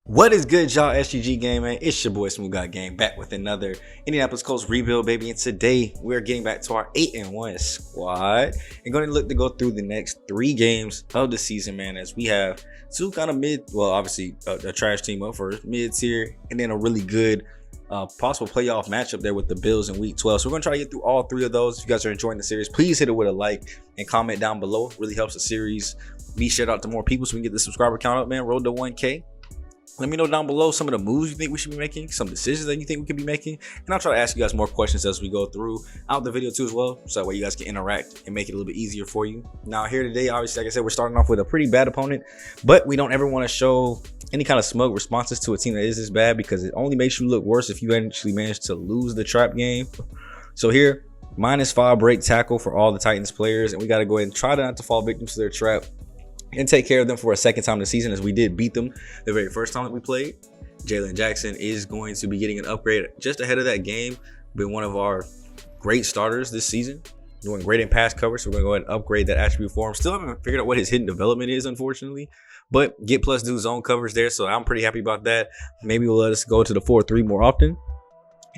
What is good, y'all? SGG Game, man. It's your boy SmooveGotGame back with another Indianapolis Colts rebuild, baby. And today we're getting back to our 8-1 squad and going to look to go through the next 3 games of the season, man. As we have two kind of obviously a trash team up first, mid tier, and then a really good possible playoff matchup there with the Bills in week 12. So we're gonna try to get through all 3 of those. If you guys are enjoying the series, please hit it with a like and comment down below. It really helps the series be shared out to more people so we can get the subscriber count up, man. Road to 1K. Let me know down below some of the moves you think we should be making, some decisions that you think we could be making, and I'll try to ask you guys more questions as we go through out the video too as well, so that way you guys can interact and make it a little bit easier for you. Now here today, obviously, like I said, we're starting off with a pretty bad opponent, but we don't ever want to show any kind of smug responses to a team that is this bad, because it only makes you look worse if you actually manage to lose the trap game. So here, -5 break tackle for all the Titans players, and we got to go ahead and try not to fall victim to their trap and take care of them for a second time this season, as we did beat them the very first time that we played. Jalen Jackson is going to be getting an upgrade just ahead of that game. Been one of our great starters this season, doing great in pass coverage, so we're going to go ahead and upgrade that attribute for him. Still haven't figured out what his hidden development is, unfortunately, but get plus do zone coverage there, so I'm pretty happy about that. Maybe we'll let us go to the 4-3 more often.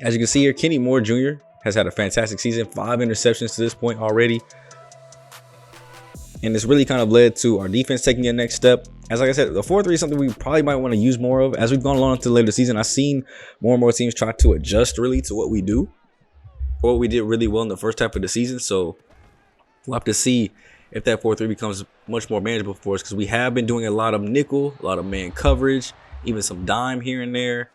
As you can see here, Kenny Moore Jr. has had a fantastic season, 5 interceptions to this point already. And it's really kind of led to our defense taking a next step. As like I said, the 4-3 is something we probably might want to use more of. As we've gone along to the later season, I've seen more and more teams try to adjust really to what we do, or what we did really well in the first half of the season. So we'll have to see if that 4-3 becomes much more manageable for us, because we have been doing a lot of nickel, a lot of man coverage, even some dime here and there.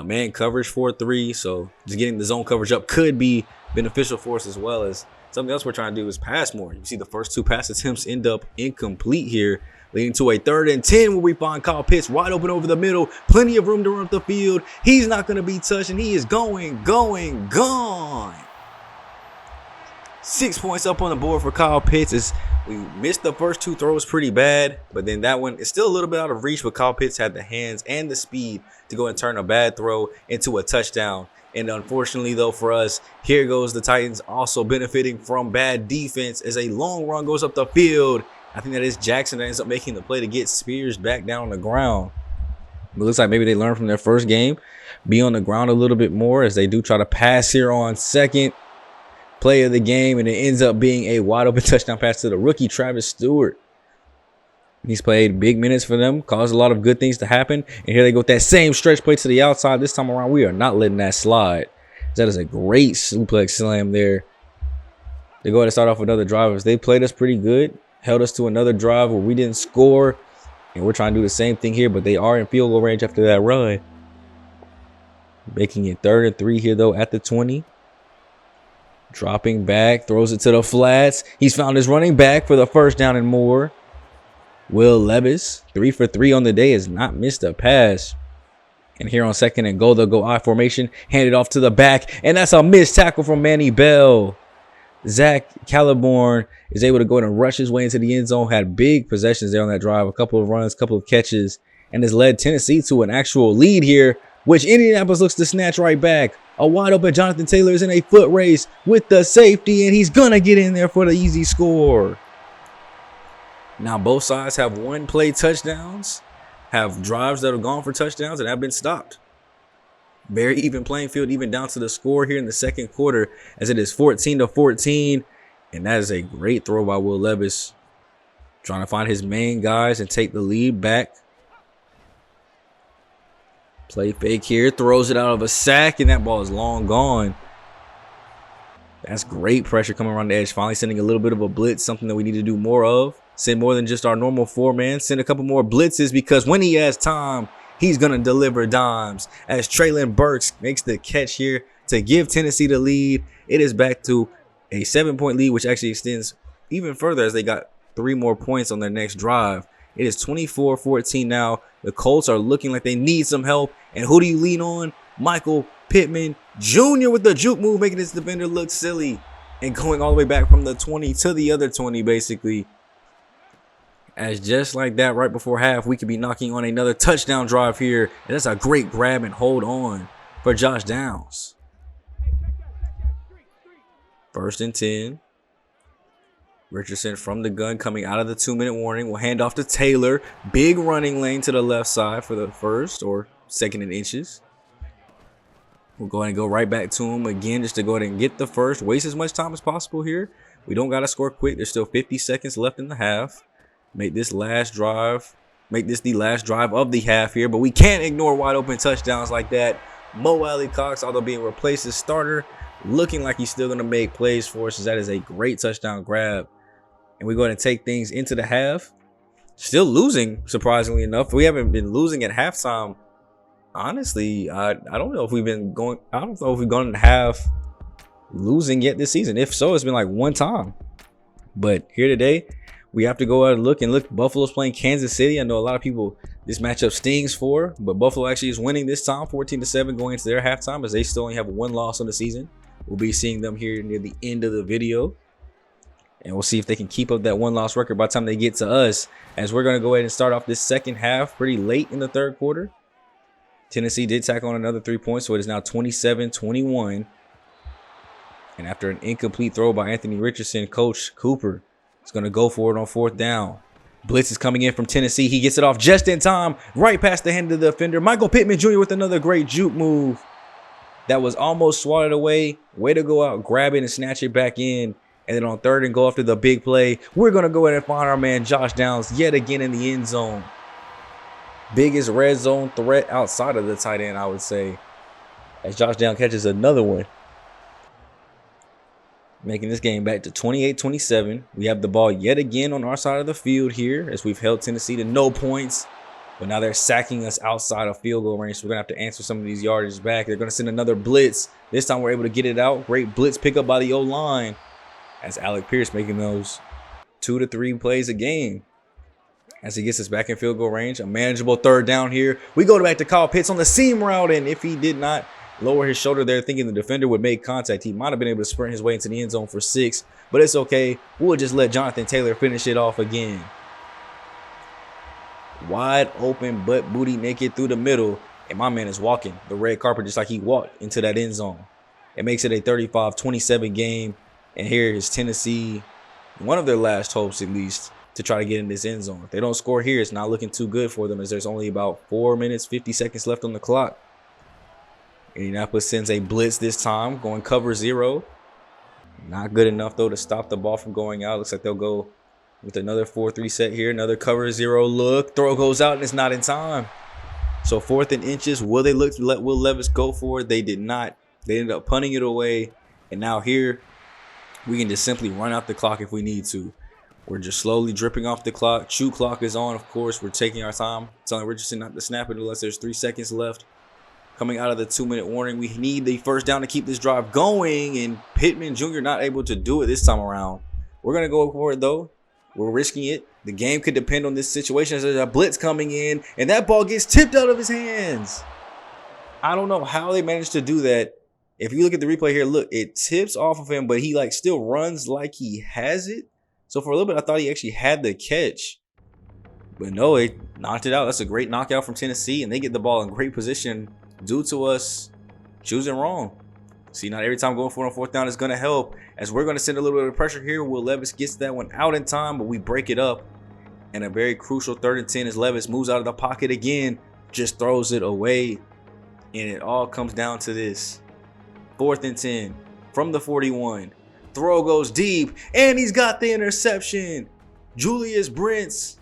Man coverage 4-3, so just getting the zone coverage up could be beneficial for us, as well as something else we're trying to do is pass more. You see the first 2 pass attempts end up incomplete here, leading to a 3rd and 10 where we find Kyle Pitts wide open over the middle. Plenty of room to run up the field. He's not going to be touched, and he is gone. 6 points up on the board for Kyle Pitts. We missed the first 2 throws pretty bad, but then that one is still a little bit out of reach, but Kyle Pitts had the hands and the speed to go and turn a bad throw into a touchdown. And unfortunately, though, for us, here goes the Titans also benefiting from bad defense as a long run goes up the field. I think that is Jackson that ends up making the play to get Spears back down on the ground. It looks like maybe they learned from their first game, be on the ground a little bit more, as they do try to pass here on second play of the game, and it ends up being a wide open touchdown pass to the rookie Travis Stewart. He's played big minutes for them, caused a lot of good things to happen. And here they go with that same stretch play to the outside. This time around, we are not letting that slide. That is a great suplex slam there. They go ahead and start off with another drive. They played us pretty good, held us to another drive where we didn't score. And we're trying to do the same thing here, but they are in field goal range after that run. Making it 3rd and 3 here, though, at the 20. Dropping back, throws it to the flats. He's found his running back for the first down and more. Will Levis, 3 for 3 on the day, has not missed a pass. And here on 2nd and goal, they'll go I formation, hand it off to the back, and that's a missed tackle from Manny Bell. Zach Caliborn is able to go and rush his way into the end zone, had big possessions there on that drive, a couple of runs, a couple of catches, and has led Tennessee to an actual lead here, which Indianapolis looks to snatch right back. A wide open Jonathan Taylor is in a foot race with the safety, and he's gonna get in there for the easy score. Now both sides have 1-play touchdowns, have drives that have gone for touchdowns and have been stopped. Very even playing field, even down to the score here in the second quarter, as it is 14-14. And that is a great throw by Will Levis, trying to find his main guys and take the lead back. Play fake here, throws it out of a sack, and that ball is long gone. That's great pressure coming around the edge, finally sending a little bit of a blitz, something that we need to do more of. Send more than just our normal 4-man. Send a couple more blitzes, because when he has time, he's going to deliver dimes. As Traylon Burks makes the catch here to give Tennessee the lead. It is back to a 7-point lead, which actually extends even further as they got 3 more points on their next drive. It is 24-14 now. The Colts are looking like they need some help. And who do you lean on? Michael Pittman Jr. with the juke move, making this defender look silly. And going all the way back from the 20 to the other 20, basically. As just like that, right before half, we could be knocking on another touchdown drive here. And that's a great grab and hold on for Josh Downs. 1st and 10. Richardson from the gun coming out of the 2-minute warning. We'll hand off to Taylor. Big running lane to the left side for the first or second and inches. We'll go ahead and go right back to him again just to go ahead and get the first. Waste as much time as possible here. We don't got to score quick. There's still 50 seconds left in the half. Make this the last drive of the half here. But we can't ignore wide open touchdowns like that. Mo Alley Cox, although being replaced as starter, looking like he's still going to make plays for us. That is a great touchdown grab. And we go ahead and take things into the half. Still losing, surprisingly enough. We haven't been losing at halftime. Honestly, I don't know if we've gone in half losing yet this season. If so, it's been like one time. But here today, we have to go out and look. Buffalo's playing Kansas City. I know a lot of people this matchup stings for, but Buffalo actually is winning this time, 14-7 going into their halftime, as they still only have one loss on the season. We'll be seeing them here near the end of the video. And we'll see if they can keep up that one-loss record by the time they get to us, as we're going to go ahead and start off this second half pretty late in the third quarter. Tennessee did tack on another 3 points, so it is now 27-21. And after an incomplete throw by Anthony Richardson, Coach Cooper is going to go for it on fourth down. Blitz is coming in from Tennessee. He gets it off just in time, right past the hand of the defender. Michael Pittman Jr. with another great juke move. That was almost swatted away. Way to go out, grab it and snatch it back in. And then on third and go after the big play, we're going to go ahead and find our man Josh Downs yet again in the end zone. Biggest red zone threat outside of the tight end, I would say, as Josh Downs catches another one. Making this game back to 28-27. We have the ball yet again on our side of the field here, as we've held Tennessee to no points. But now they're sacking us outside of field goal range, so we're going to have to answer some of these yardages back. They're going to send another blitz. This time we're able to get it out. Great blitz pickup by the O-line, as Alec Pierce making those 2 to 3 plays a game. As he gets us back in field goal range, a manageable third down here. We go back to Kyle Pitts on the seam route, and if he did not lower his shoulder there thinking the defender would make contact, he might have been able to sprint his way into the end zone for 6, but it's okay. We'll just let Jonathan Taylor finish it off again. Wide open, butt booty naked through the middle, and my man is walking the red carpet just like he walked into that end zone. It makes it a 35-27 game, and here is Tennessee, one of their last hopes at least, to try to get in this end zone. If they don't score here, it's not looking too good for them, as there's only about 4 minutes, 50 seconds left on the clock. Indianapolis sends a blitz this time, going cover 0. Not good enough, though, to stop the ball from going out. Looks like they'll go with another 4-3 set here. Another cover 0 look. Throw goes out, and it's not in time. So 4th and inches. Will they look to let Will Levis go for it? They did not. They ended up punting it away. And now here, we can just simply run out the clock if we need to. We're just slowly dripping off the clock. Chew clock is on, of course. We're taking our time. Telling Richardson not to snap it unless there's 3 seconds left. Coming out of the 2-minute warning, we need the first down to keep this drive going. And Pittman Jr. not able to do it this time around. We're going to go for it, though. We're risking it. The game could depend on this situation, as there's a blitz coming in. And that ball gets tipped out of his hands. I don't know how they managed to do that. If you look at the replay here, look, it tips off of him, but he still runs like he has it. So for a little bit, I thought he actually had the catch. But no, they knocked it out. That's a great knockout from Tennessee, and they get the ball in great position due to us choosing wrong. See, not every time going for it on fourth down is going to help, as we're going to send a little bit of pressure here. Will Levis gets that one out in time, but we break it up. And a very crucial 3rd and 10 as Levis moves out of the pocket again, just throws it away. And it all comes down to this. 4th and 10 from the 41. Throw goes deep, and he's got the interception. Julius Brents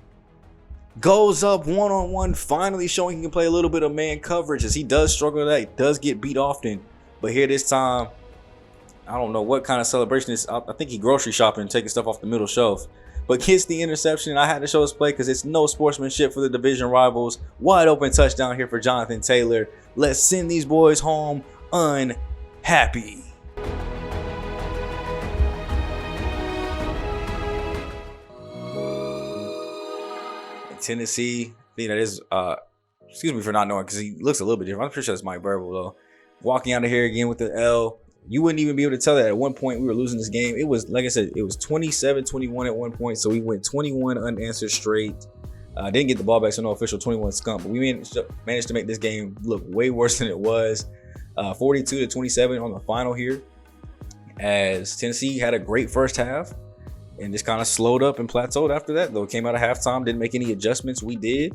goes up one-on-one, finally showing he can play a little bit of man coverage, as he does struggle with that. He does get beat often. But here this time, I don't know what kind of celebration this is. I think he grocery shopping and taking stuff off the middle shelf. But gets the interception. I had to show this play because it's no sportsmanship for the division rivals. Wide open touchdown here for Jonathan Taylor. Let's send these boys home unhappy. Tennessee, that is, excuse me for not knowing, because he looks a little bit different. I'm pretty sure it's Mike Burble, though. Walking out of here again with the L. You wouldn't even be able to tell that at one point we were losing this game. It was, like I said, it was 27-21 at one point, so we went 21 unanswered straight. Didn't get the ball back, so no official 21 scump, but we managed to make this game look way worse than it was. 42-27 on the final here, as Tennessee had a great first half. and just kind of slowed up and plateaued after that, though. Came out of halftime, didn't make any adjustments. We did,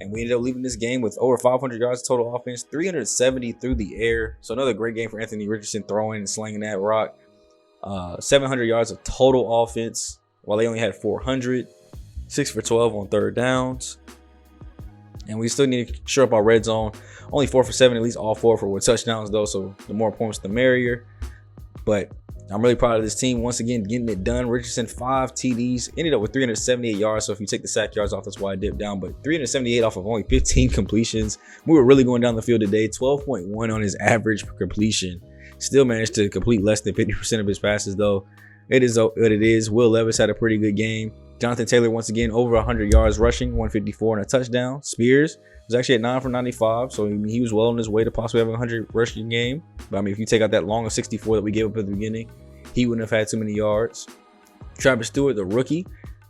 and we ended up leaving this game with over 500 yards total offense, 370 through the air. So another great game for Anthony Richardson, throwing and slinging that rock. 700 yards of total offense, while they only had 400. 6 for 12 on third downs. And we still need to shore up our red zone. Only 4 for 7, at least all 4 for touchdowns, though. So the more points, the merrier. But I'm really proud of this team. Once again, getting it done. Richardson, 5 TDs. Ended up with 378 yards. So if you take the sack yards off, that's why I dipped down. But 378 off of only 15 completions. We were really going down the field today. 12.1 on his average completion. Still managed to complete less than 50% of his passes, though. It is what it is. Will Levis had a pretty good game. Jonathan Taylor, once again, over 100 yards rushing, 154 and a touchdown. Spears was actually at 9 for 95, so he was well on his way to possibly having a 100 rushing game. But I mean, if you take out that long of 64 that we gave up at the beginning, he wouldn't have had too many yards. Travis Stewart, the rookie,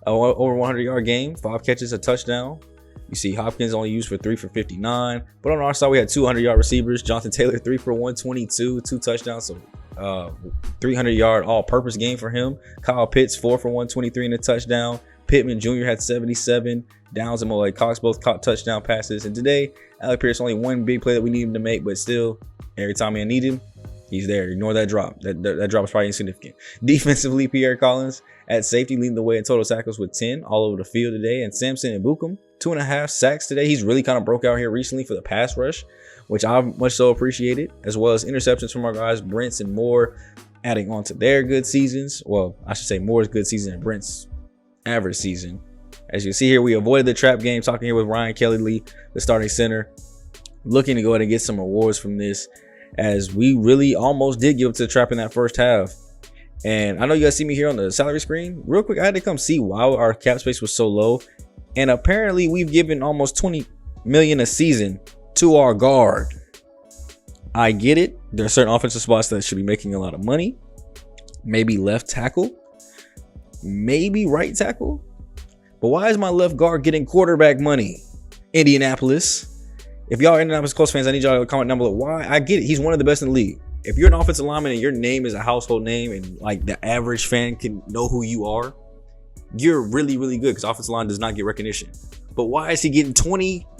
over 100-yard game, 5 catches, a touchdown. You see Hopkins only used for 3 for 59. But on our side, we had 200-yard receivers. Jonathan Taylor, 3 for 122, 2 touchdowns. So 300-yard all-purpose game for him. Kyle Pitts, 4 for 123 and a touchdown. Pittman Jr. had 77. Downs and Molay Cox both caught touchdown passes. And today, Alec Pierce, only one big play that we need him to make, but still, every time I need him, he's there. Ignore that drop. That drop is probably insignificant. Defensively, Pierre Collins at safety, leading the way in total tackles with 10 all over the field today. And Samson and Bukum, 2.5 sacks today. He's really kind of broke out here recently for the pass rush, which I've much so appreciated, as well as interceptions from our guys, Brents and Moore, adding on to their good seasons. Well, I should say Moore's good season and Brent's average season. As you see here, we avoided the trap game, talking here with Ryan Kelly Lee, the starting center, looking to go ahead and get some rewards from this, as we really almost did give up to the trap in that first half. And I know you guys see me here on the salary screen. Real quick, I had to come see why our cap space was so low. And apparently we've given almost $20 million a season to our guard. I get it. There are certain offensive spots that should be making a lot of money. Maybe left tackle, maybe right tackle. But why is my left guard getting quarterback money? Indianapolis. If y'all are Indianapolis Colts fans, I need y'all to comment down below why. I get it. He's one of the best in the league. If you're an offensive lineman and your name is a household name and like the average fan can know who you are, you're really, really good, because offensive line does not get recognition. But why is he getting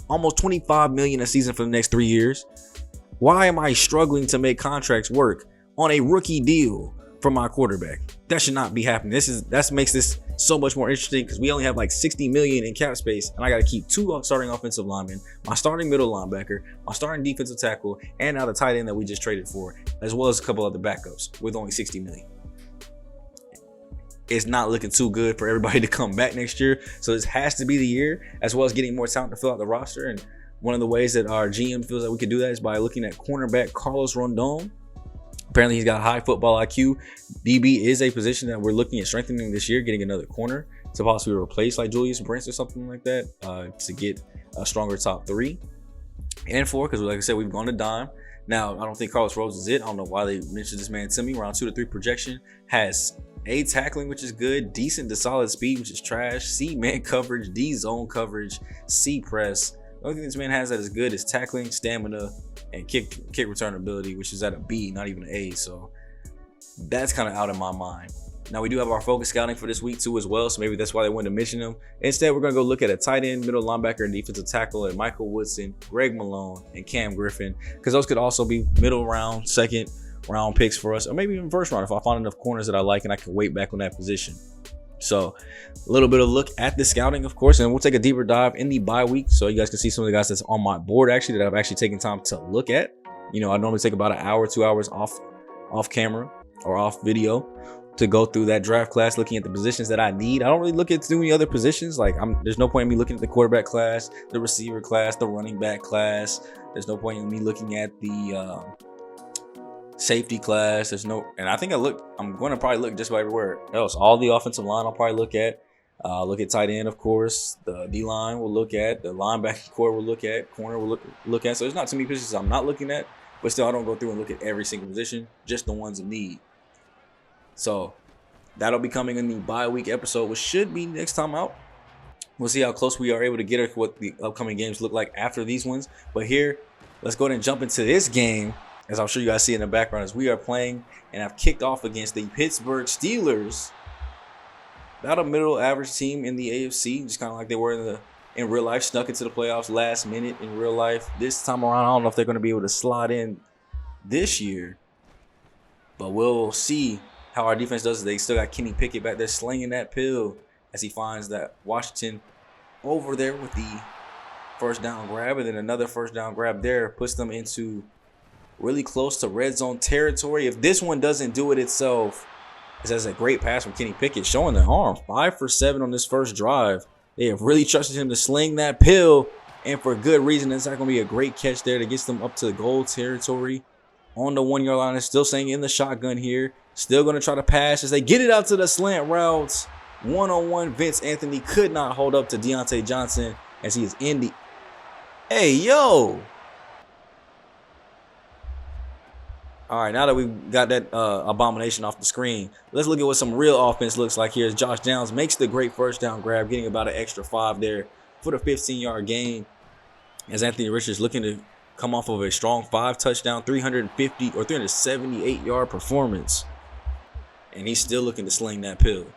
almost $25 million a season for the next 3 years? Why am I struggling to make contracts work on a rookie deal for my quarterback? That should not be happening. That makes this so much more interesting, because we only have like $60 million in cap space, and I got to keep 2 starting offensive linemen, my starting middle linebacker, my starting defensive tackle, and now the tight end that we just traded for, as well as a couple other backups with only $60 million. It's not looking too good for everybody to come back next year. So this has to be the year, as well as getting more talent to fill out the roster. And one of the ways that our GM feels that we could do that is by looking at cornerback Carlos Rondon. Apparently he's got high football IQ. DB is a position that we're looking at strengthening this year, getting another corner to possibly replace like Julius Brents or something like that, to get a stronger top 3 and 4, because like I said, we've gone to dime. Now, I don't think Carlos Rhodes is it. I don't know why they mentioned this man to me. Around 2 to 3 projection, has A, tackling, which is good, decent to solid speed, which is trash, C, man coverage, D, zone coverage, C, press. The only thing this man has that is good is tackling, stamina, and kick return ability, which is at a B, not even an A. So that's kind of out of my mind. Now, we do have our focus scouting for this week too as well, so maybe that's why they wanted to mention them. Instead, we're going to go look at a tight end, middle linebacker, and defensive tackle at Michael Woodson, Greg Malone, and Cam Griffin, because those could also be middle round, second round picks for us, or maybe even first round if I find enough corners that I like and I can wait back on that position. So a little bit of look at the scouting, of course, and we'll take a deeper dive in the bye week so you guys can see some of the guys that's on my board actually that I've actually taken time to look at. You know, I normally take about an hour, 2 hours off camera or off video to go through that draft class, looking at the positions that I need. I don't really look at too many other positions. Like there's no point in me looking at the quarterback class, the receiver class, the running back class. There's no point in me looking at the safety class. And I think I'm going to probably look just about everywhere else. All the offensive line I'll probably look at. Look at tight end, of course. The D line we'll look at. The linebacker core we'll look at. Corner we'll look at. So there's not too many positions I'm not looking at, but still I don't go through and look at every single position, just the ones in need. So that'll be coming in the bye week episode, which should be next time out. We'll see how close we are able to get what the upcoming games look like after these ones. But here, let's go ahead and jump into this game, as I'm sure you guys see in the background, as we are playing and have kicked off against the Pittsburgh Steelers. about a middle average team in the AFC, just kind of like they were in real life, snuck into the playoffs last minute in real life. This time around, I don't know if they're going to be able to slide in this year, but we'll see how our defense does. They still got Kenny Pickett back there slinging that pill as he finds that Washington over there with the first down grab, and then another first down grab there puts them into really close to red zone territory. If this one doesn't do it itself, that's a great pass from Kenny Pickett, showing their arm. 5 for 7 on this first drive. They have really trusted him to sling that pill, and for good reason. It's not going to be a great catch there that gets them up to the goal territory on the 1-yard line. They're still staying in the shotgun here. Still going to try to pass as they get it out to the slant routes. One-on-one, Vince Anthony could not hold up to Deontay Johnson as he is in the... Hey, yo! All right, now that we got that abomination off the screen, let's look at what some real offense looks like here as Josh Downs makes the great first down grab, getting about an extra 5 there for the 15-yard gain. As Anthony Richards looking to come off of a strong 5-touchdown, 350 or 378-yard performance. And he's still looking to sling that pill.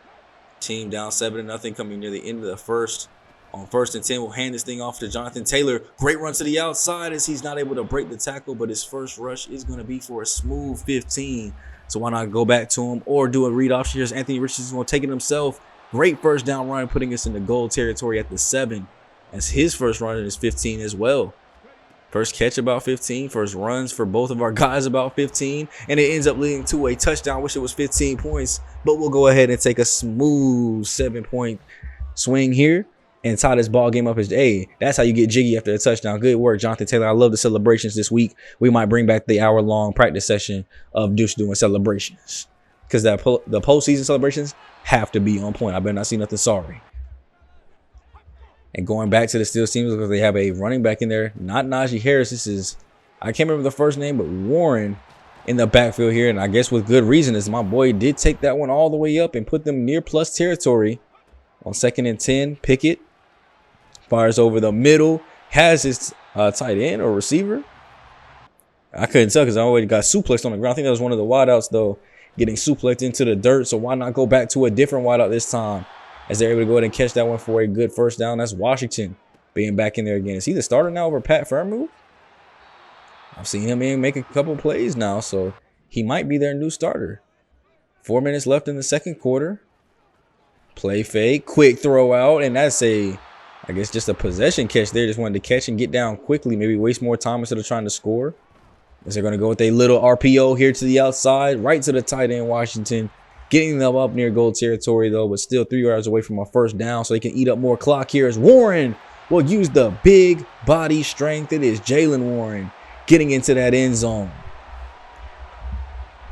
Team down 7-0 coming near the end of the first. On 1st and 10, we'll hand this thing off to Jonathan Taylor. Great run to the outside as he's not able to break the tackle, but his first rush is going to be for a smooth 15. So why not go back to him or do a read option here as Anthony Richards is going to take it himself. Great first down run, putting us in the goal territory at the 7 as his first run is 15 as well. First catch about 15, first runs for both of our guys about 15, and it ends up leading to a touchdown. Wish it was 15 points, but we'll go ahead and take a smooth 7-point swing here and tie this ball game up. As hey, that's how you get jiggy after a touchdown. Good work, Jonathan Taylor. I love the celebrations this week. We might bring back the hour-long practice session of Deuce doing celebrations because the postseason celebrations have to be on point. I better not see nothing sorry. And going back to the Steelers team, because they have a running back in there, not Najee Harris. This is, I can't remember the first name, but Warren in the backfield here. And I guess with good reason, as my boy did take that one all the way up and put them near plus territory. On 2nd and 10, Pickett fires over the middle, has his tight end or receiver. I couldn't tell because I already got suplexed on the ground. I think that was one of the wideouts, though, getting suplexed into the dirt. So why not go back to a different wideout this time as they're able to go ahead and catch that one for a good first down. That's Washington being back in there again. Is he the starter now over Pat Fairmouth? I've seen him make a couple plays now, so he might be their new starter. 4 minutes left in the second quarter. Play fake, quick throw out, and that's I guess just a possession catch there. Just wanted to catch and get down quickly, maybe waste more time instead of trying to score. As they're going to go with a little RPO here to the outside, right to the tight end, Washington. Getting them up near goal territory, though, but still 3 yards away from a first down, so they can eat up more clock here as Warren will use the big body strength. It is Jaylen Warren getting into that end zone.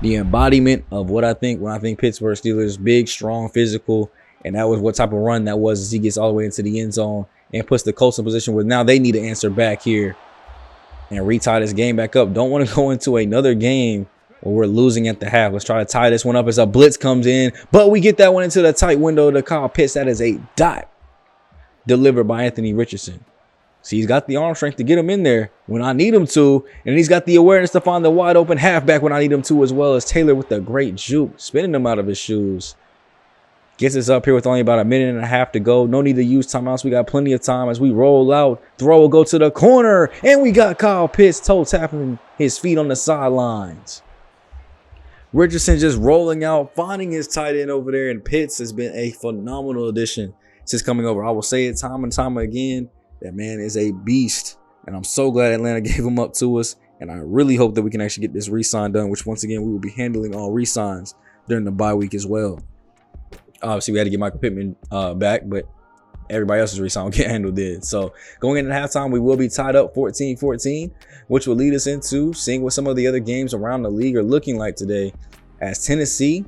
The embodiment of what I think when I think Pittsburgh Steelers, big, strong, physical, and that was what type of run that was as he gets all the way into the end zone and puts the Colts in position where now they need to answer back here and retie this game back up. Don't want to go into another game where we're losing at the half. Let's try to tie this one up as a blitz comes in, but we get that one into the tight window to Kyle Pitts. That is a dot delivered by Anthony Richardson. So he's got the arm strength to get him in there when I need him to, and he's got the awareness to find the wide open halfback when I need him to, as well as Taylor with the great juke, spinning him out of his shoes. Gets us up here with only about a minute and a half to go. No need to use timeouts. We got plenty of time as we roll out. Throw will go to the corner, and we got Kyle Pitts toe tapping his feet on the sidelines. Richardson just rolling out, finding his tight end over there, and Pitts has been a phenomenal addition since coming over. I will say it time and time again, that man is a beast, and I'm so glad Atlanta gave him up to us, and I really hope that we can actually get this re-sign done, which once again, we will be handling all re-signs during the bye week as well. Obviously, we had to get Michael Pittman back, but everybody else's re-sign will get handled then. So going into halftime, we will be tied up 14-14, which will lead us into seeing what some of the other games around the league are looking like today. As Tennessee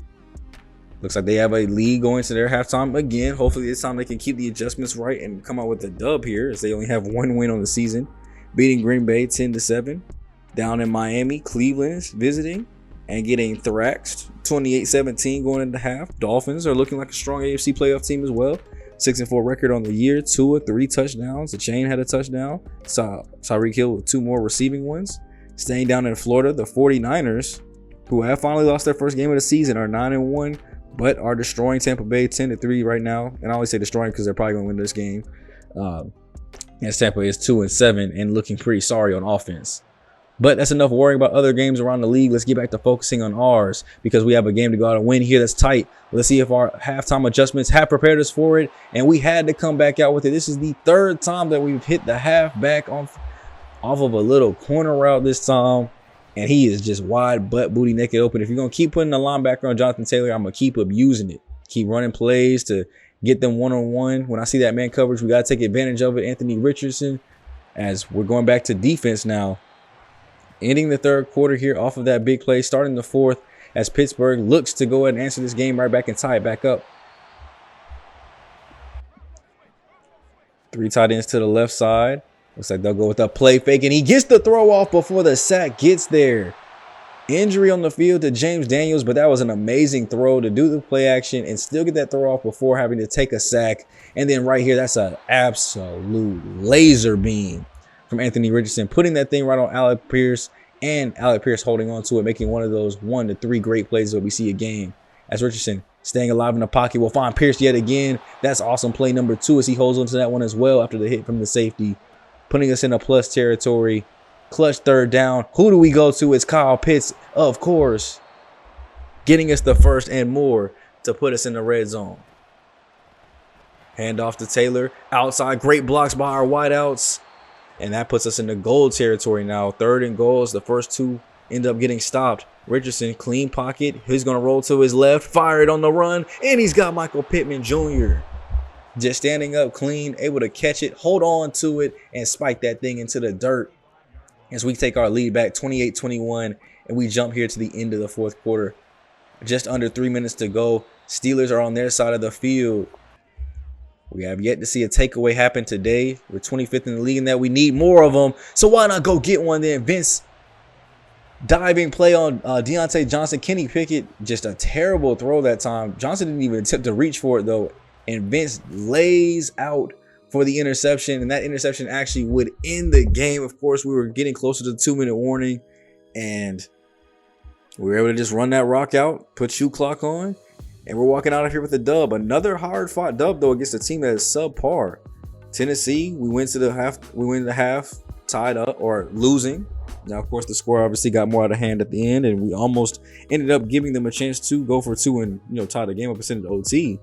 looks like they have a lead going to their halftime again. Hopefully this time they can keep the adjustments right and come out with a dub here, as they only have one win on the season, beating Green Bay 10-7. Down in Miami, Cleveland is visiting and getting thrashed 28-17 going into half. Dolphins are looking like a strong AFC playoff team as well. 6-4 record on the year, 2 of 3 touchdowns. The Chain had a touchdown. Tyreek Hill with 2 more receiving ones. Staying down in Florida, the 49ers, who have finally lost their first game of the season, are 9-1 but are destroying Tampa Bay 10-3 right now. And I always say destroying because they're probably going to win this game. And Tampa is 2-7 and looking pretty sorry on offense. But that's enough worrying about other games around the league. Let's get back to focusing on ours because we have a game to go out and win here that's tight. Let's see if our halftime adjustments have prepared us for it. And we had to come back out with it. This is the third time that we've hit the halfback off of a little corner route this time. And he is just wide butt booty naked open. If you're going to keep putting the linebacker on Jonathan Taylor, I'm going to keep abusing it. Keep running plays to get them one-on-one. When I see that man coverage, we got to take advantage of it. Anthony Richardson, as we're going back to defense now. Ending the third quarter here off of that big play, starting the fourth as Pittsburgh looks to go ahead and answer this game right back and tie it back up. 3 tight ends to the left side. Looks like they'll go with a play fake, and he gets the throw off before the sack gets there. Injury on the field to James Daniels, but that was an amazing throw to do the play action and still get that throw off before having to take a sack. And then right here, that's an absolute laser beam from Anthony Richardson, putting that thing right on Alec Pierce, and Alec Pierce holding on to it, making one of those 1 to 3 great plays that we see a game. As Richardson staying alive in the pocket, we'll find Pierce yet again. That's awesome play number 2 as he holds on to that one as well after the hit from the safety, putting us in a plus territory. Clutch third down. Who do we go to? It's Kyle Pitts, of course, getting us the first and more to put us in the red zone. Hand off to Taylor. Outside, great blocks by our wideouts. And that puts us in the goal territory now. 3rd and goals. The first 2 end up getting stopped. Richardson, clean pocket. He's going to roll to his left. Fire it on the run. And he's got Michael Pittman Jr. just standing up clean, able to catch it, hold on to it, and spike that thing into the dirt as we take our lead back 28-21. And we jump here to the end of the fourth quarter. Just under 3 minutes to go. Steelers are on their side of the field. We have yet to see a takeaway happen today. We're 25th in the league in that we need more of them. So why not go get one then? Vince, diving play on Deontay Johnson. Kenny Pickett, just a terrible throw that time. Johnson didn't even attempt to reach for it though. And Vince lays out for the interception. And that interception actually would end the game. Of course, we were getting closer to the 2-minute warning. And we were able to just run that rock out, put shoe clock on. And we're walking out of here with a dub. Another hard-fought dub, though, against a team that is subpar. Tennessee, we went to the half tied up or losing. Now, of course, the score obviously got more out of hand at the end, and we almost ended up giving them a chance to go for 2 and tie the game up and send it to OT.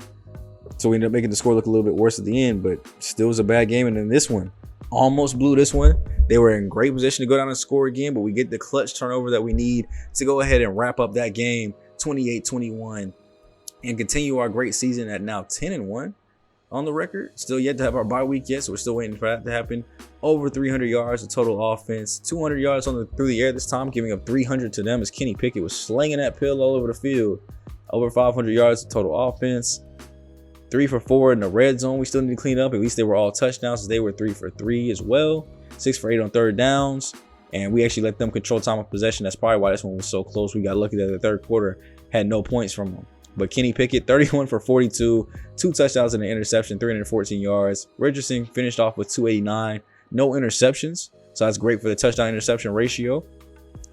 So we ended up making the score look a little bit worse at the end, but still was a bad game. And then this one, almost blew this one. They were in great position to go down and score again, but we get the clutch turnover that we need to go ahead and wrap up that game 28-21. And continue our great season at now 10-1 on the record. Still yet to have our bye week yet, so we're still waiting for that to happen. Over 300 yards of total offense, 200 yards through the air this time, giving up 300 to them as Kenny Pickett was slinging that pill all over the field. Over 500 yards of total offense, 3 for 4 in the red zone. We still need to clean up. At least they were all touchdowns, as they were 3 for 3 as well. 6 for 8 on third downs, and we actually let them control time of possession. That's probably why this one was so close. We got lucky that the third quarter had no points from them. But Kenny Pickett, 31 for 42, 2 touchdowns and an interception, 314 yards. Richardson finished off with 289, no interceptions. So that's great for the touchdown interception ratio,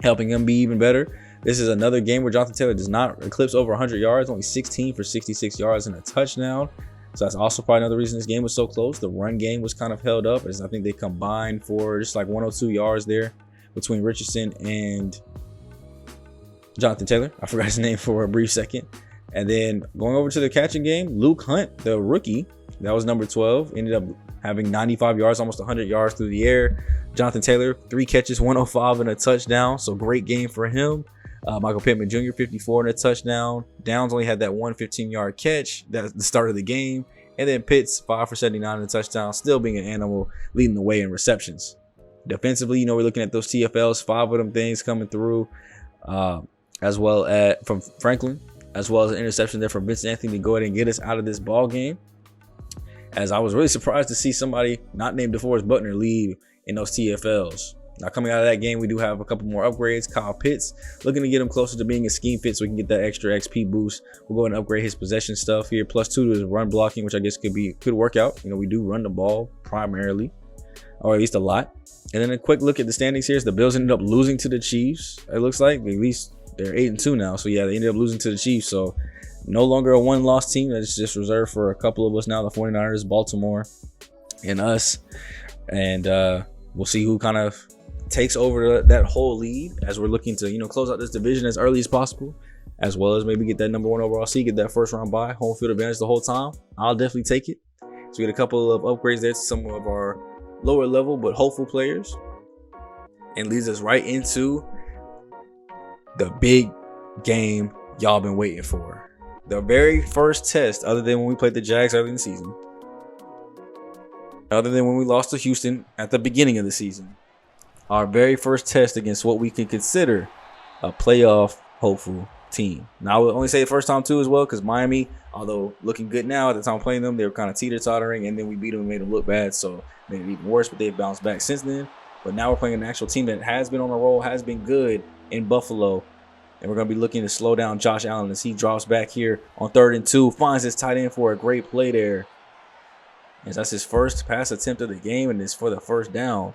helping him be even better. This is another game where Jonathan Taylor does not eclipse over 100 yards, only 16 for 66 yards and a touchdown. So that's also probably another reason this game was so close. The run game was kind of held up, as I think they combined for just like 102 yards there between Richardson and Jonathan Taylor. I forgot his name for a brief second. And then going over to the catching game, Luke Hunt, the rookie, that was number 12, ended up having 95 yards, almost 100 yards through the air. Jonathan Taylor, 3 catches, 105 and a touchdown. So great game for him. Michael Pittman Jr., 54 and a touchdown. Downs only had that 1 15-yard catch. That's the start of the game. And then Pitts, 5 for 79 and a touchdown, still being an animal, leading the way in receptions. Defensively, we're looking at those TFLs, 5 of them things coming through, as well as from Franklin, as well as an interception there from Vincent Anthony to go ahead and get us out of this ball game. As I was really surprised to see somebody not named DeForest Buckner lead in those TFLs. Now, coming out of that game, we do have a couple more upgrades. Kyle Pitts, looking to get him closer to being a scheme fit so we can get that extra XP boost. We'll go ahead and upgrade his possession stuff here. +2 to his run blocking, which I guess could work out. We do run the ball primarily, or at least a lot. And then a quick look at the standings here. The Bills ended up losing to the Chiefs. It looks like at least they're 8-2 now. So yeah, they ended up losing to the Chiefs. So no longer a one-loss team. That's just reserved for a couple of us now, the 49ers, Baltimore, and us. And we'll see who kind of takes over that whole lead as we're looking to, close out this division as early as possible, as well as maybe get that number 1 overall seed, get that first round bye, home field advantage the whole time. I'll definitely take it. So we get a couple of upgrades there to some of our lower level but hopeful players, and leads us right into the big game y'all been waiting for. The very first test, other than when we played the Jags early in the season, other than when we lost to Houston at the beginning of the season, our very first test against what we can consider a playoff hopeful team. Now, I would only say the first time too as well, because Miami, although looking good now, at the time playing them, they were kind of teeter-tottering, and then we beat them and made them look bad, so made it even worse, but they've bounced back since then. But now we're playing an actual team that has been on a roll, has been good in Buffalo, and we're going to be looking to slow down Josh Allen as he drops back here on 3rd and 2, finds his tight end for a great play there. As that's his first pass attempt of the game, and it's for the first down.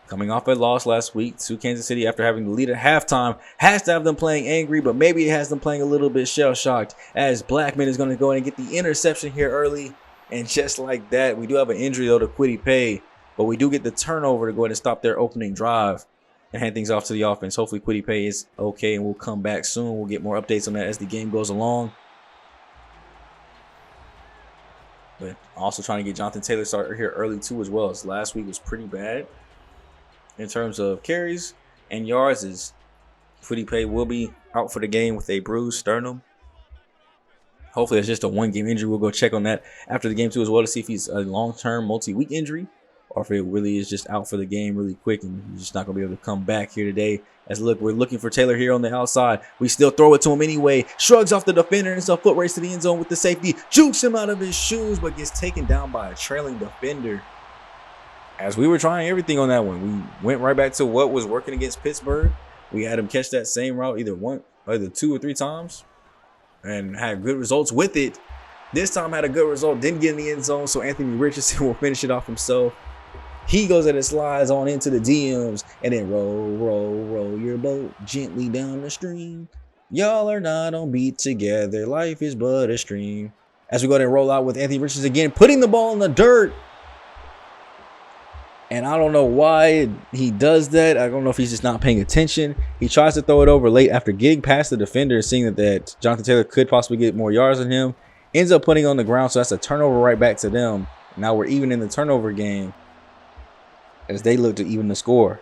Coming off a loss last week to Kansas City after having the lead at halftime, has to have them playing angry, but maybe it has them playing a little bit shell-shocked, as Blackman is going to go in and get the interception here early. And just like that, we do have an injury though to Kwity Paye, but we do get the turnover to go ahead and stop their opening drive and hand things off to the offense. Hopefully Kwity Paye is okay and we'll come back soon. We'll get more updates on that as the game goes along. But also trying to get Jonathan Taylor started here early too as well, as last week was pretty bad in terms of carries and yards, as Kwity Paye will be out for the game with a bruised sternum. Hopefully it's just a 1-game injury. We'll go check on that after the game too as well to see if he's a long-term multi-week injury or if it really is just out for the game really quick and he's just not going to be able to come back here today. As look, we're looking for Taylor here on the outside. We still throw it to him anyway. Shrugs off the defender and it's a foot race to the end zone with the safety. Jukes him out of his shoes but gets taken down by a trailing defender. As we were trying everything on that one, we went right back to what was working against Pittsburgh. We had him catch that same route either 2 or 3 times and had good results with it. This time had a good result, didn't get in the end zone, so Anthony Richardson will finish it off himself. He goes and slides on into the DMs and then roll your boat gently down the stream. Y'all are not on beat together. Life is but a stream. As we go ahead and roll out with Anthony Richardson again, putting the ball in the dirt. And I don't know why he does that. I don't know if he's just not paying attention. He tries to throw it over late after getting past the defender and seeing that Jonathan Taylor could possibly get more yards than him. Ends up putting it on the ground, so that's a turnover right back to them. Now we're even in the turnover game as they look to even the score.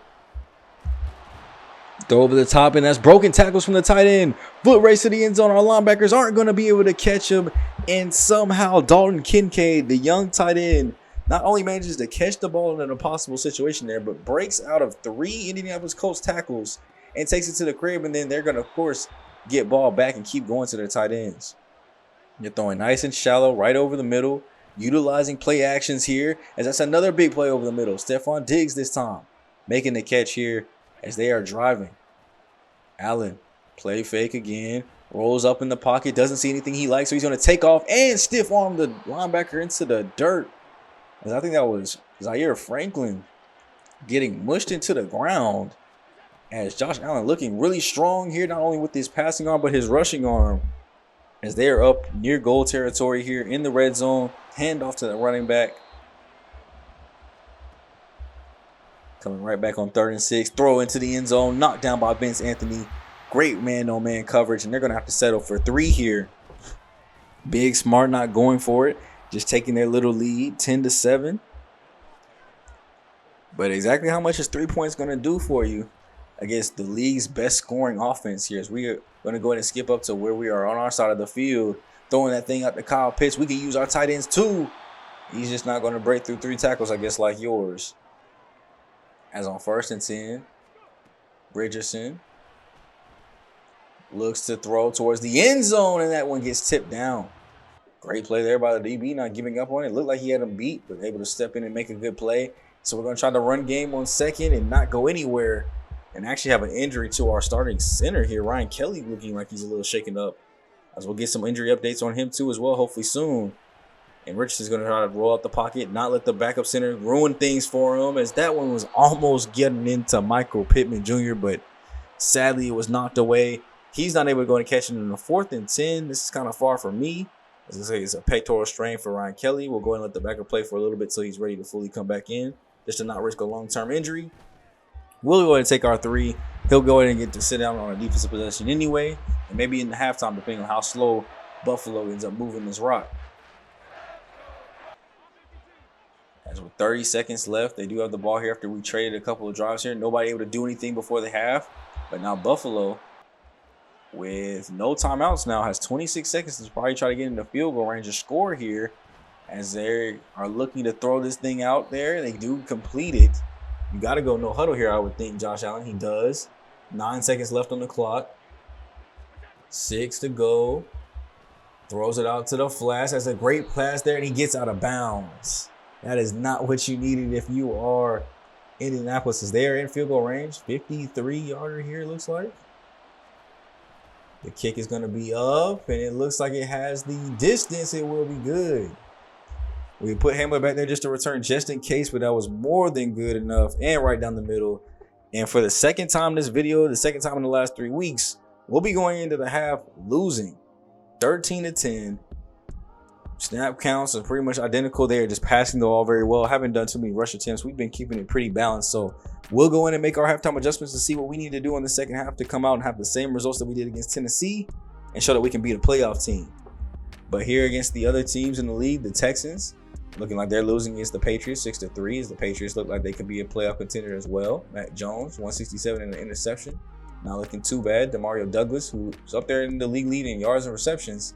Throw over the top, and that's broken tackles from the tight end. Foot race to the end zone. Our linebackers aren't going to be able to catch him. And somehow Dalton Kincaid, the young tight end, not only manages to catch the ball in an impossible situation there, but breaks out of 3 Indianapolis Colts tackles and takes it to the crib. And then they're going to, of course, get ball back and keep going to their tight ends. You're throwing nice and shallow right over the middle, utilizing play actions here, as that's another big play over the middle. Stephon Diggs this time making the catch here as they are driving. Allen, play fake again, rolls up in the pocket, doesn't see anything he likes, so he's going to take off and stiff arm the linebacker into the dirt. I think that was Zaire Franklin getting mushed into the ground, as Josh Allen looking really strong here, not only with his passing arm, but his rushing arm, as they are up near goal territory here in the red zone. Hand off to the running back. Coming right back on 3rd and 6. Throw into the end zone. Knocked down by Vince Anthony. Great man-on-man coverage, and they're going to have to settle for 3 here. Big Smart not going for it. Just taking their little lead, 10-7. But exactly how much is 3 points going to do for you against the league's best scoring offense here? As we are going to go ahead and skip up to where we are on our side of the field, throwing that thing out to Kyle Pitts. We can use our tight ends too. He's just not going to break through 3 tackles, I guess, like yours. As on 1st and 10, Richardson looks to throw towards the end zone, and that one gets tipped down. Great play there by the DB, not giving up on it. Looked like he had him beat, but able to step in and make a good play. So we're going to try the run game on 2nd and not go anywhere, and actually have an injury to our starting center here. Ryan Kelly looking like he's a little shaken up. As we'll get some injury updates on him too as well, hopefully soon. And Richardson's going to try to roll out the pocket, not let the backup center ruin things for him, as that one was almost getting into Michael Pittman Jr., but sadly it was knocked away. He's not able to go and catch it in the 4th and 10. This is kind of far for me. As I say, it's a pectoral strain for Ryan Kelly. We'll go ahead and let the backer play for a little bit so he's ready to fully come back in, just to not risk a long-term injury. We'll go ahead and take our 3. He'll go ahead and get to sit down on a defensive possession anyway, and maybe in the halftime, depending on how slow Buffalo ends up moving this rock. As with 30 seconds left, they do have the ball here after we traded a couple of drives here. Nobody able to do anything before the half, but now Buffalo, with no timeouts now, has 26 seconds to probably try to get into field goal range or score here, as they are looking to throw this thing out there. They do complete it. You got to go no huddle here, I would think, Josh Allen. He does. 9 seconds left on the clock. 6 to go. Throws it out to the flash. That's a great pass there, and he gets out of bounds. That is not what you needed if you are Indianapolis. Is there in field goal range? 53-yarder here, it looks like. The kick is going to be up, and it looks like it has the distance. It will be good. We put Hamler back there just to return just in case, but that was more than good enough and right down the middle. And for the second time in this video, the second time in the last 3 weeks, we'll be going into the half losing 13-10. Snap counts are pretty much identical there, just passing the ball very well. Haven't done too many rush attempts. We've been keeping it pretty balanced. So we'll go in and make our halftime adjustments to see what we need to do in the second half to come out and have the same results that we did against Tennessee and show that we can beat a playoff team. But here against the other teams in the league, the Texans, looking like they're losing against the Patriots 6-3, as the Patriots look like they could be a playoff contender as well. Matt Jones, 167 and an interception. Not looking too bad. Demario Douglas, who's up there in the league lead in yards and receptions,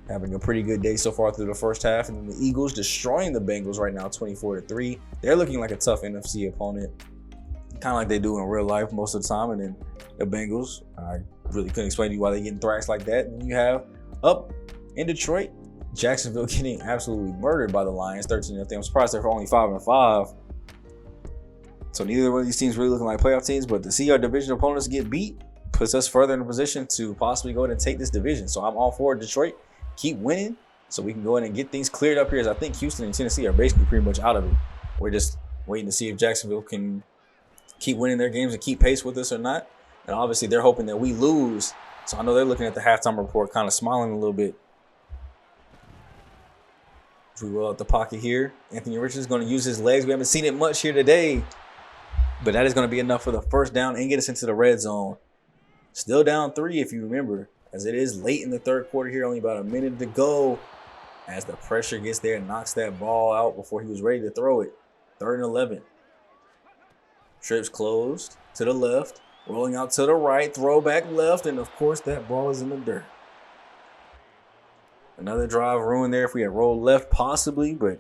having a pretty good day so far through the first half. And then the Eagles destroying the Bengals right now, 24-3. They're looking like a tough NFC opponent, kind of like they do in real life most of the time. And then the Bengals, I really couldn't explain to you why they're getting thrashed like that. And you have up in Detroit, Jacksonville getting absolutely murdered by the Lions, 13-0. I'm surprised they're only 5-5. So neither one of these teams really looking like playoff teams, but to see our division opponents get beat puts us further in a position to possibly go ahead and take this division. So I'm all for Detroit. Keep winning so we can go ahead and get things cleared up here, as I think Houston and Tennessee are basically pretty much out of it. We're just waiting to see if Jacksonville can keep winning their games and keep pace with us or not. And obviously they're hoping that we lose. So I know they're looking at the halftime report kind of smiling a little bit. As we roll out the pocket here, Anthony Richards is going to use his legs. We haven't seen it much here today, but that is going to be enough for the first down and get us into the red zone. Still down 3 if you remember, as it is late in the third quarter here, only about a minute to go, as the pressure gets there and knocks that ball out before he was ready to throw it. 3rd and 11. Trips closed to the left, rolling out to the right, throw back left, and of course that ball is in the dirt. Another drive ruined there if we had rolled left possibly, but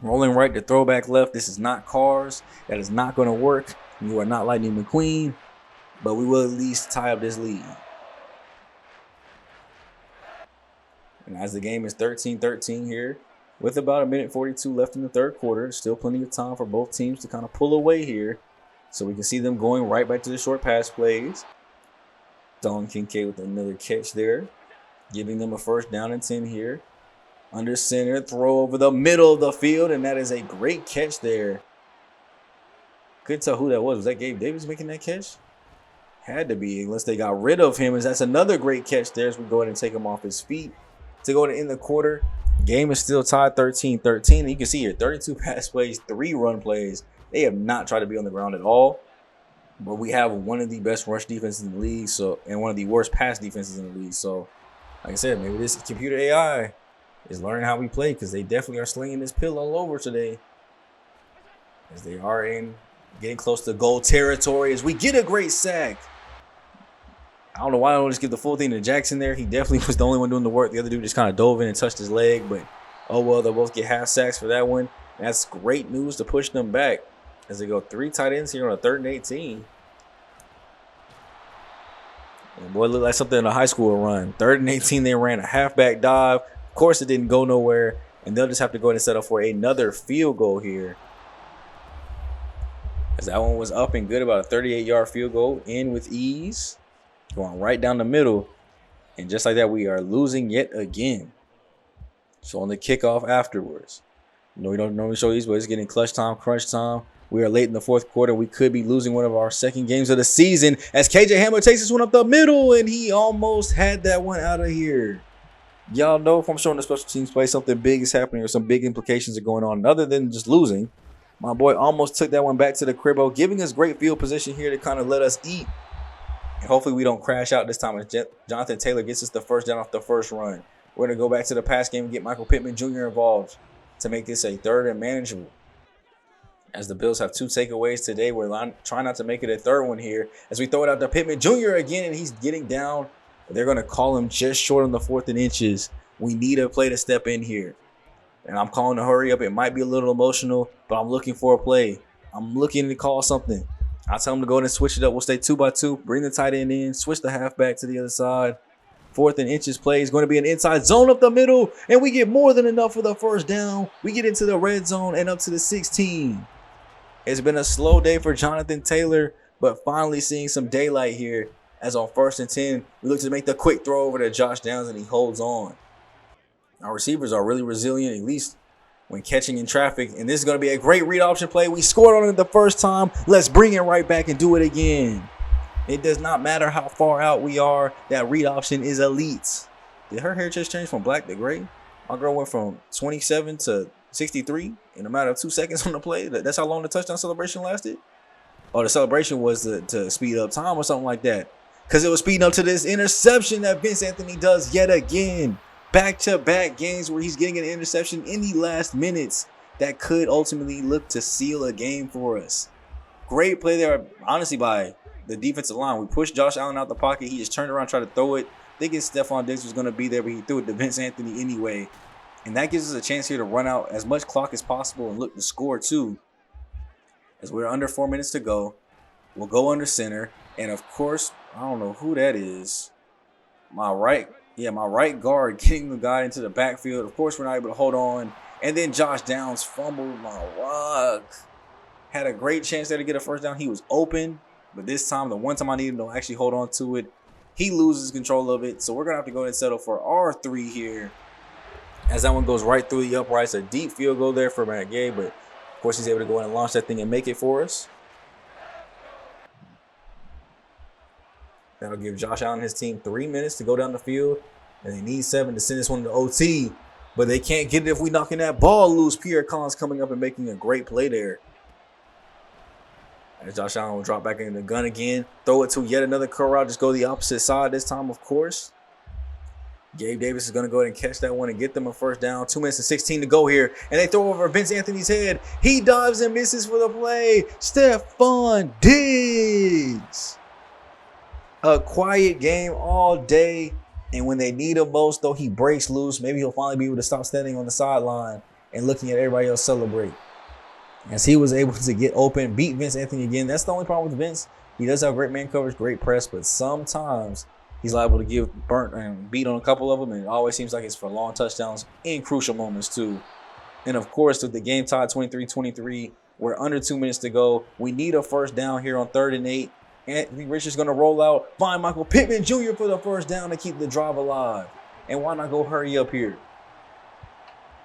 rolling right to throw back left. This is not cars. That is not going to work. You are not Lightning McQueen, but we will at least tie up this lead. And as the game is 13-13 here, with about 1:42 left in the third quarter, still plenty of time for both teams to kind of pull away here. So we can see them going right back to the short pass plays. Dalton Kincaid with another catch there, giving them a first down and 10 here. Under center, throw over the middle of the field, and that is a great catch there. Couldn't tell who that was. Was that Gabe Davis making that catch? Had to be, unless they got rid of him. As that's another great catch there as we go ahead and take him off his feet to go to end the quarter. Game is still tied 13-13. And you can see here, 32 pass plays, 3 run plays. They have not tried to be on the ground at all. But we have one of the best rush defenses in the league, and one of the worst pass defenses in the league. So, like I said, maybe this computer AI is learning how we play, because they definitely are slinging this pill all over today. As they are getting close to goal territory, as we get a great sack. I don't know why I don't just give the full thing to Jackson there. He definitely was the only one doing the work. The other dude just kind of dove in and touched his leg, but oh well, they'll both get half sacks for that one. And that's great news to push them back as they go 3 tight ends here on a 3rd and 18. And boy, it looked like something in a high school run. 3rd and 18, they ran a halfback dive. Of course, it didn't go nowhere, and they'll just have to go ahead and set up for another field goal here. As that one was up and good, about a 38-yard field goal, in with ease. Going right down the middle. And just like that, we are losing yet again. So on the kickoff afterwards. You know, we don't normally show these, but it's getting clutch time, crunch time. We are late in the fourth quarter. We could be losing one of our second games of the season as KJ Hamler takes this one up the middle, and he almost had that one out of here. Y'all know if I'm showing the special teams play, something big is happening or some big implications are going on other than just losing. My boy almost took that one back to the cribbo, giving us great field position here to kind of let us eat. And hopefully we don't crash out this time as Jonathan Taylor gets us the first down off the first run. We're going to go back to the pass game and get Michael Pittman Jr. involved to make this a third and manageable. As the Bills have 2 takeaways today, we're trying not to make it a third one here as we throw it out to Pittman Jr. again, and he's getting down. They're going to call him just short on the 4th and inches. We need a play to step in here. And I'm calling to hurry up. It might be a little emotional, but I'm looking for a play. I'm looking to call something. I tell him to go ahead and switch it up. We'll stay 2-by-2. Bring the tight end in. Switch the halfback to the other side. 4th and inches play is going to be an inside zone up the middle. And we get more than enough for the first down. We get into the red zone and up to the 16. It's been a slow day for Jonathan Taylor, but finally seeing some daylight here. As on 1st and 10, we look to make the quick throw over to Josh Downs, and he holds on. Our receivers are really resilient, at least when catching in traffic. And this is going to be a great read option play. We scored on it the first time. Let's bring it right back and do it again. It does not matter how far out we are. That read option is elite. Did her hair just change from black to gray? My girl went from 27 to 63 in a matter of 2 seconds on the play. That's how long the touchdown celebration lasted? Oh, the celebration was to speed up time or something like that. Because it was speeding up to this interception that Vince Anthony does yet again. Back-to-back games where he's getting an interception in the last minutes that could ultimately look to seal a game for us. Great play there, honestly, by the defensive line. We pushed Josh Allen out the pocket. He just turned around, tried to throw it, thinking Stephon Diggs was going to be there, but he threw it to Vince Anthony anyway. And that gives us a chance here to run out as much clock as possible and look to score too. As we're under 4 minutes to go, we'll go under center. And of course, I don't know who that is. My right guard getting the guy into the backfield. Of course, we're not able to hold on. And then Josh Downs fumbled my rock. Had a great chance there to get a first down. He was open. But this time, the one time I needed him to actually hold on to it, he loses control of it. So we're going to have to go ahead and settle for R3 here. As that one goes right through the uprights. A deep field goal there for Matt Gay. But, of course, he's able to go in and launch that thing and make it for us. That'll give Josh Allen and his team 3 minutes to go down the field. And they need 7 to send this one to OT. But they can't get it if we knocking that ball loose. Pierre Collins coming up and making a great play there. As Josh Allen will drop back in the gun again. Throw it to yet another curl route. Just go the opposite side this time, of course. Gabe Davis is going to go ahead and catch that one and get them a first down. 2 minutes and 16 to go here. And they throw over Vince Anthony's head. He dives and misses for the play. Stephon Diggs. A quiet game all day. And when they need him most, though, he breaks loose. Maybe he'll finally be able to stop standing on the sideline and looking at everybody else celebrate. As he was able to get open, beat Vince Anthony again. That's the only problem with Vince. He does have great man coverage, great press, but sometimes he's liable to give burnt and beat on a couple of them. And it always seems like it's for long touchdowns in crucial moments, too. And, of course, with the game tied 23-23, we're under 2 minutes to go. We need a first down here on 3rd and 8. Anthony Richards going to roll out, find Michael Pittman Jr. for the first down to keep the drive alive. And why not go hurry up here?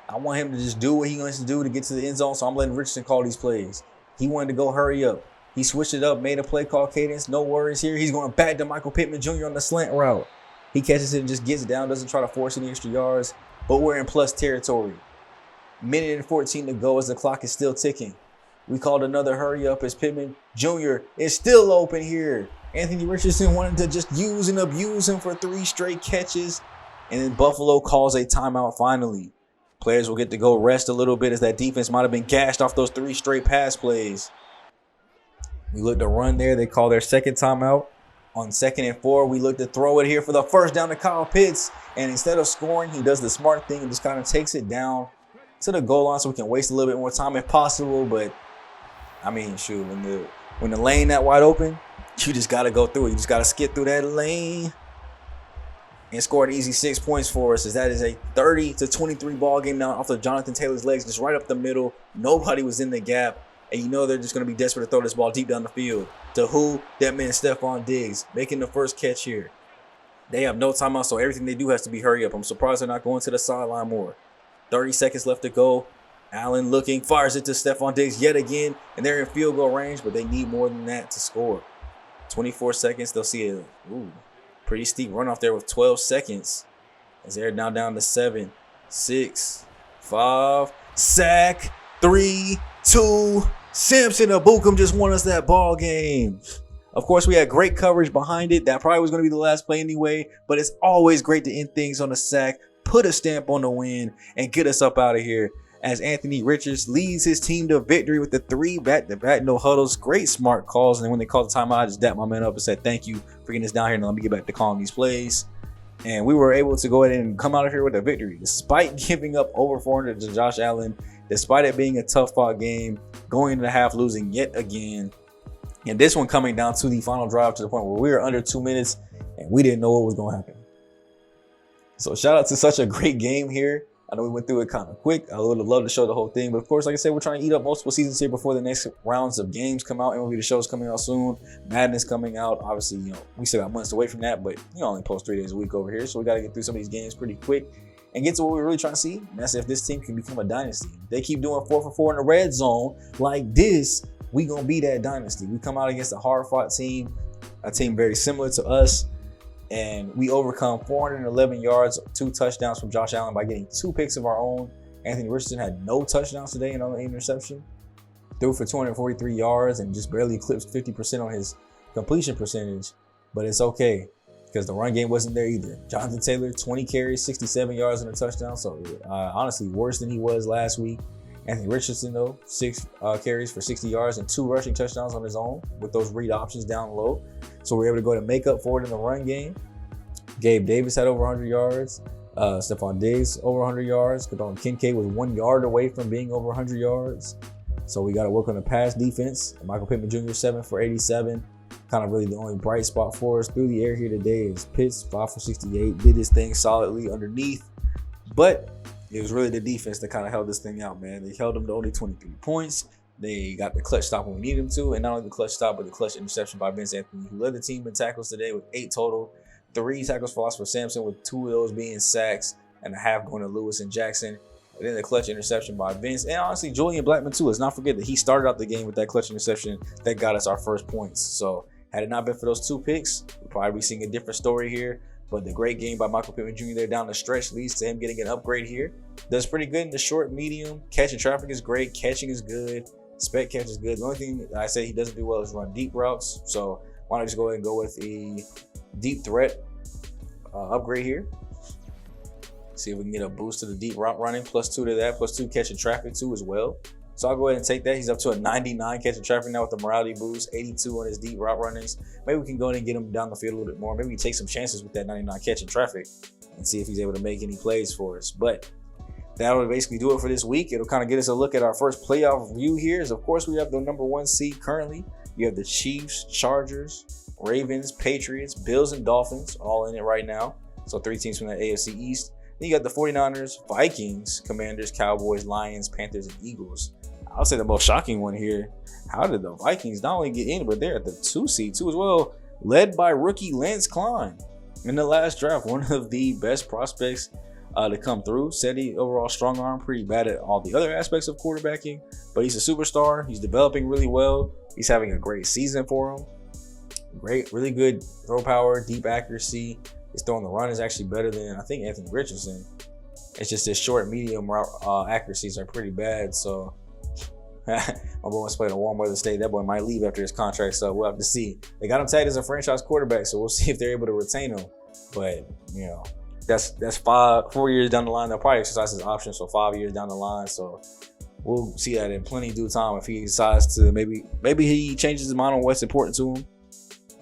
I want him to just do what he wants to do to get to the end zone, so I'm letting Richardson call these plays. He wanted to go hurry up. He switched it up, made a play call cadence. No worries here. He's going back to Michael Pittman Jr. on the slant route. He catches it and just gets down, doesn't try to force any extra yards, but we're in plus territory. Minute and 14 to go as the clock is still ticking. We called another hurry up as Pittman Jr. is still open here. Anthony Richardson wanted to just use and abuse him for 3 straight catches. And then Buffalo calls a timeout finally. Players will get to go rest a little bit as that defense might have been gashed off those 3 straight pass plays. We look to run there. They call their second timeout. On 2nd and 4, we look to throw it here for the first down to Kyle Pitts. And instead of scoring, he does the smart thing and just kind of takes it down to the goal line so we can waste a little bit more time if possible. But I mean, shoot, when the lane that wide open, you just got to go through it. You just got to skip through that lane and score an easy 6 points for us, as that is a 30-23 ball game now off of Jonathan Taylor's legs, just right up the middle. Nobody was in the gap, and you know they're just going to be desperate to throw this ball deep down the field. To who? That man Stephon Diggs, making the first catch here. They have no timeout, so everything they do has to be hurry up. I'm surprised they're not going to the sideline more. 30 seconds left to go. Allen looking, fires it to Stephon Diggs yet again, and they're in field goal range, but they need more than that to score. 24 seconds, they'll see a pretty steep runoff there with 12 seconds. As they're now down to 7, 6, 5, sack, 3, 2, Samson Abukum just won us that ball game. Of course, we had great coverage behind it. That probably was going to be the last play anyway, but it's always great to end things on a sack, put a stamp on the win, and get us up out of here. As Anthony Richards leads his team to victory with the 3 back-to-back no huddles. Great smart calls. And when they called the timeout, I just dapped my man up and said, thank you for getting us down here and let me get back to calling these plays. And we were able to go ahead and come out of here with a victory, despite giving up over 400 to Josh Allen, despite it being a tough fought game, going into the half, losing yet again. And this one coming down to the final drive, to the point where we were under 2 minutes and we didn't know what was going to happen. So shout out to such a great game here. I know we went through it kind of quick. I would have loved to show the whole thing. But of course, like I said, we're trying to eat up multiple seasons here before the next rounds of games come out. MLB The Show's coming out soon. Madden is coming out. Obviously, we still got months away from that, but only post 3 days a week over here. So we got to get through some of these games pretty quick and get to what we're really trying to see. And that's if this team can become a dynasty. If they keep doing 4 for 4 in the red zone like this, we going to be that dynasty. We come out against a hard-fought team, a team very similar to us. And we overcome 411 yards, 2 touchdowns from Josh Allen by getting 2 picks of our own. Anthony Richardson had no touchdowns today and only interception. Threw for 243 yards and just barely eclipsed 50% on his completion percentage. But it's okay because the run game wasn't there either. Jonathan Taylor, 20 carries, 67 yards and a touchdown. So honestly, worse than he was last week. Anthony Richardson, though, 6 carries for 60 yards and 2 rushing touchdowns on his own with those read options down low. So we were able to go to make up for it in the run game. Gabe Davis had over 100 yards. Stephon Diggs over 100 yards. Kincaid was 1 yard away from being over 100 yards. So we got to work on the pass defense. Michael Pittman Jr. 7 for 87. Kind of really the only bright spot for us through the air here today is Pitts, 5 for 68. Did his thing solidly underneath. But it was really the defense that kind of held this thing out, man. They held them to only 23 points. They got the clutch stop when we needed them to. And not only the clutch stop, but the clutch interception by Vince Anthony, who led the team in tackles today with 8 total. 3 tackles for loss for Sampson, with 2 of those being sacks and a half going to Lewis and Jackson. And then the clutch interception by Vince. And honestly, Julian Blackmon too. Let's not forget that he started out the game with that clutch interception that got us our first points. So had it not been for those 2 picks, we'd probably be seeing a different story here. But the great game by Michael Pittman Jr. there down the stretch leads to him getting an upgrade here. Does pretty good in the short, medium. Catching traffic is great. Catching is good. Spec catch is good. The only thing I say he doesn't do well is run deep routes. So why not just go ahead and go with a deep threat upgrade here. See if we can get a boost to the deep route running. +2 to that. +2 catching traffic too as well. So I'll go ahead and take that. He's up to a 99 catching traffic now with the morality boost, 82 on his deep route runnings. Maybe we can go in and get him down the field a little bit more. Maybe we take some chances with that 99 catching traffic and see if he's able to make any plays for us. But that'll basically do it for this week. It'll kind of get us a look at our first playoff view here. Of course, we have the number 1 seed currently. You have the Chiefs, Chargers, Ravens, Patriots, Bills, and Dolphins all in it right now. So 3 teams from the AFC East. Then you got the 49ers, Vikings, Commanders, Cowboys, Lions, Panthers, and Eagles. I'll say the most shocking one here. How did the Vikings not only get in, but they're at the 2 seed too as well, led by rookie Lance Klein. In the last draft, one of the best prospects to come through. Said he overall strong arm, pretty bad at all the other aspects of quarterbacking, but he's a superstar. He's developing really well. He's having a great season for him. Great, really good throw power, deep accuracy. His throwing the run is actually better than, I think, Anthony Richardson. It's just his short, medium route accuracies are pretty bad. So my boy wants to play in a warm weather state. That boy might leave after his contract, so we'll have to see. They got him tagged as a franchise quarterback, so we'll see if they're able to retain him. But, that's 4 years down the line. They'll probably exercise his option, so 5 years down the line. So we'll see that in plenty due time if he decides to maybe he changes his mind on what's important to him.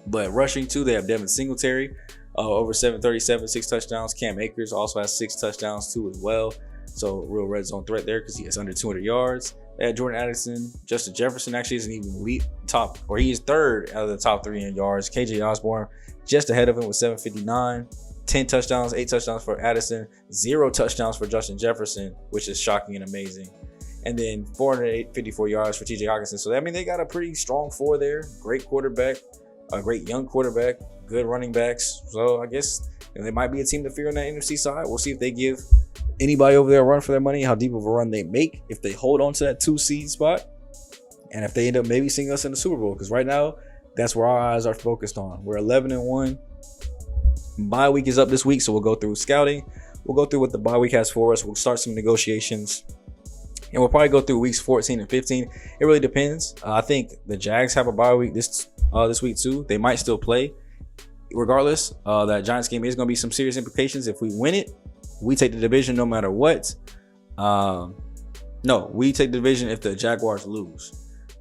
But rushing too, they have Devin Singletary, over 737, 6 touchdowns. Cam Akers also has 6 touchdowns too as well. So real red zone threat there because he has under 200 yards. They had Jordan Addison. Justin Jefferson actually isn't even he is third out of the top 3 in yards. KJ Osborne just ahead of him with 759. 10 touchdowns, 8 touchdowns for Addison, 0 touchdowns for Justin Jefferson, which is shocking and amazing. And then 454 yards for TJ Hawkinson. So, they got a pretty strong 4 there. Great quarterback, a great young quarterback, good running backs. So, I guess they might be a team to fear on that NFC side. We'll see if they give anybody over there run for their money, how deep of a run they make if they hold on to that 2 seed spot, and if they end up maybe seeing us in the Super Bowl. Because right now, that's where our eyes are focused on. We're 11-1. Bye week is up this week, so we'll go through scouting. We'll go through what the bye week has for us. We'll start some negotiations, and we'll probably go through weeks 14 and 15. It really depends. I think the Jags have a bye week this week too. They might still play. Regardless, that Giants game is going to be some serious implications. If we win it, we take the division no matter what. No, we take the division if the Jaguars lose.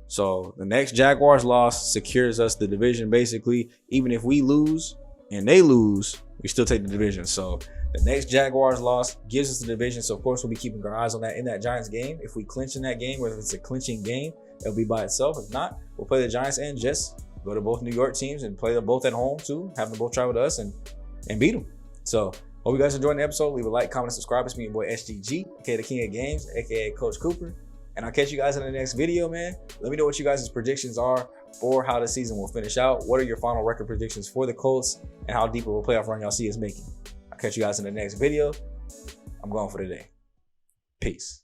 So the next Jaguars loss secures us the division basically. Even if we lose and they lose, we still take the division. So the next Jaguars loss gives us the division. So of course we'll be keeping our eyes on that in that Giants game. If we clinch in that game, or if it's a clinching game, it'll be by itself. If not, we'll play the Giants and just go to both New York teams and play them both at home too. Have them both try with us and beat them. So hope you guys enjoyed the episode. Leave a like, comment, and subscribe. It's me, your boy SGG, aka the King of Games, aka Coach Cooper. And I'll catch you guys in the next video, man. Let me know what you guys' predictions are for how the season will finish out. What are your final record predictions for the Colts, and how deep of a playoff run y'all see us making? I'll catch you guys in the next video. I'm going for today. Peace.